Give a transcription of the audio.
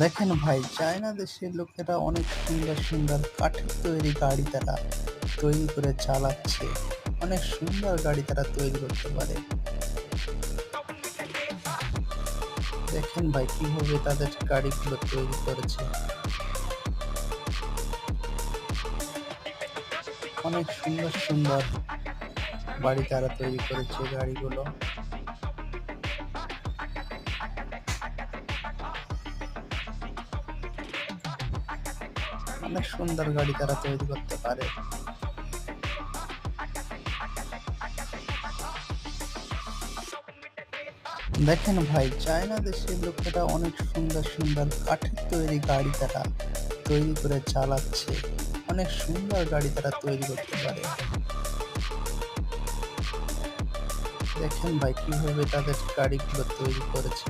দেখেন ভাই, চায়না দেশের লোকেরা অনেক সুন্দর সুন্দর কাঠের তৈরি গাড়ি তারা তৈরি করে চালাচ্ছে। অনেক সুন্দর গাড়ি তারা তৈরি করতে পারে। দেখেন ভাই কিভাবে তাদের গাড়িগুলো তৈরি করেছে। অনেক সুন্দর সুন্দর বাড়ি তারা তৈরি করেছে গাড়িগুলো। অনেক সুন্দর গাড়ি তারা তৈরি করতে পারে। দেখেন ভাই, চায়না দেশের লোকেরা অনেক সুন্দর সুন্দর কাঠের তৈরি গাড়ি তারা তৈরি করে চালাচ্ছে। অনেক সুন্দর গাড়ি তারা তৈরি করতে পারে। দেখেন ভাই কিভাবে তাদের গাড়িগুলো তৈরি করেছে।